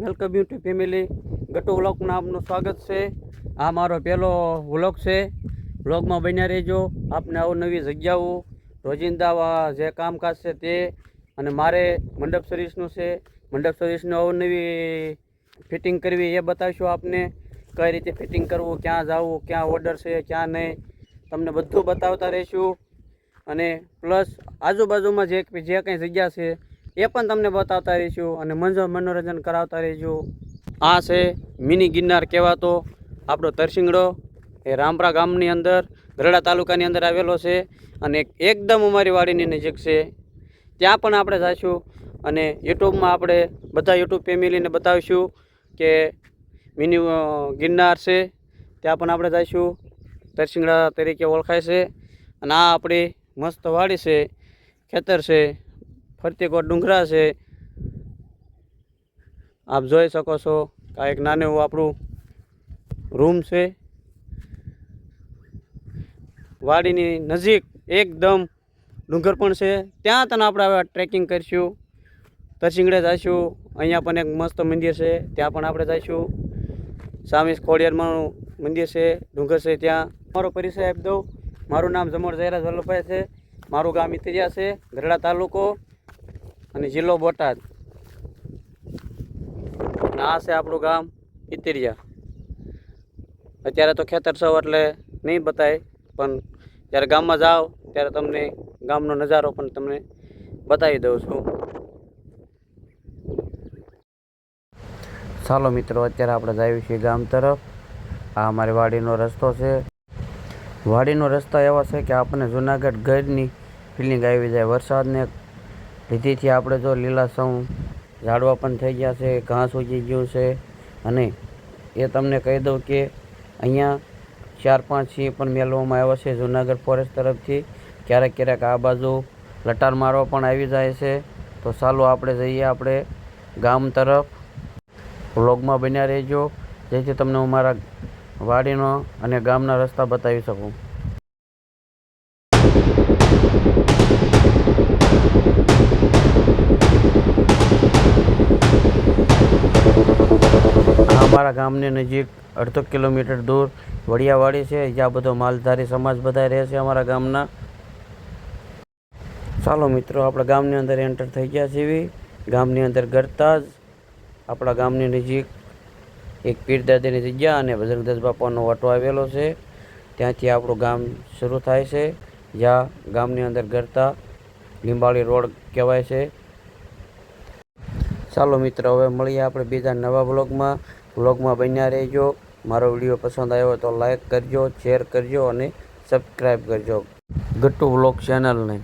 Welcome you two family. Gatu વ્લોગમાં આપનું સ્વાગત છે. આ મારો પહેલો વ્લોગ છે. વ્લોગમાં બન્યા રહેજો. આપને અવનવી જગ્યાઓ, રોજિંદા જે કામકાજ છે તે, અને મારે મંડપ સર્વિસનું છે. મંડપ સર્વિસનું અવનવી ફિટિંગ કરવી એ બતાવીશું આપને. કઈ રીતે ફિટિંગ કરવું, ક્યાં જવું, ક્યાં ઓર્ડર છે, ક્યાં નહીં, તમને બધું બતાવતા રહીશું. અને પ્લસ આજુબાજુમાં જે કંઈ જગ્યા છે એ પણ તમને બતાવતા રહીશું અને મનોરંજન કરાવતા રહીશું. આ છે મિની ગિરનાર કહેવાતો આપણો તરસિંગડો. એ રામપરા ગામની અંદર, ગરડા તાલુકાની અંદર આવેલો છે અને એકદમ અમારી વાડીની નજીક છે. ત્યાં પણ આપણે જઈશું અને યુટ્યુબમાં આપણે બધા યુટ્યુબ ફેમિલીને બતાવીશું કે મિની ગિરનાર છે. ત્યાં પણ આપણે જઈશું. તરસિંગડા તરીકે ઓળખાય છે. અને આ આપણી મસ્ત વાડી છે, ખેતર છે, ફરતી કોટ ડુંગરા છે. આપ જોઈ શકો છો. આ એક નાનું એવું આપણું રૂમ છે. વાડીની નજીક એકદમ ડુંગર પણ છે. ત્યાં તને આપણે હવે ટ્રેકિંગ કરીશું. તરસિંગડે જઈશું. અહીંયા પણ એક મસ્ત મંદિર છે, ત્યાં પણ આપણે જઈશું. સામી ખોડિયારમાંનું મંદિર છે, ડુંગર છે, ત્યાં મારો પરિચય આપી દઉં. મારું નામ જમોર જયરાજ વલ્લભભાઈ છે. મારું ગામ ઇતરિયા છે, ગરડા તાલુકો અને જિલ્લો બોટાદ. અને આ છે આપણું ગામ ઇતરિયા. અત્યારે તો ખેતર છો એટલે નહીં બતાય, પણ જ્યારે ગામમાં જાઓ ત્યારે તમને ગામનો નજારો પણ તમને બતાવી દઉં છું. ચાલો મિત્રો, અત્યારે આપણે જઈએ છીએ ગામ તરફ. આ અમારી વાડીનો રસ્તો છે. વાડીનો રસ્તા એવા છે કે આપણને જુનાગઢ ઘરની ફિલિંગ આવી જાય. વરસાદને લીધેથી આપણે જો લીલાછમ ઝાડવા પણ થઈ ગયા છે, ઘાસ ઉગી ગયું છે. અને એ તમને કહી દઉં કે અહીંયા 4-5 સિંહ પણ મેળવવામાં આવ્યા છે જુનાગઢ ફોરેસ્ટ તરફથી. ક્યારેક ક્યારેક આ બાજુ લટાર મારવા પણ આવી જાય છે. તો ચાલો આપણે જઈએ આપણે ગામ તરફ. વ્લોગમાં બન્યા રહેજો, જેથી તમને હું મારા વાડીનો અને ગામના રસ્તા બતાવી શકું. અમારા ગામની નજીક 1/2 કિલોમીટર દૂર વડિયાવાડી છે, જ્યાં બધો માલધારી સમાજ બધા રહે છે અમારા ગામના. ચાલો મિત્રો, આપણા ગામની અંદર એન્ટર થઈ ગયા છીએ. ગામની અંદર ગરતા જ આપણા ગામની નજીક એક પીરદાદાની જગ્યા અને બજરંગદાસ બાપાનો વાટો આવેલો છે. ત્યાંથી આપણું ગામ શરૂ થાય છે, જ્યાં ગામની અંદર ગરતા લીંબાળી રોડ કહેવાય છે. ચાલો મિત્રો, હવે મળીએ આપણે બીજા નવા વ્લોગમાં બન્યા રહેજો. મારો વિડીયો પસંદ આવ્યો તો લાઈક કરજો, શેર કરજો અને સબસ્ક્રાઈબ કરજો ગટ્ટુ વ્લોગ ચેનલને.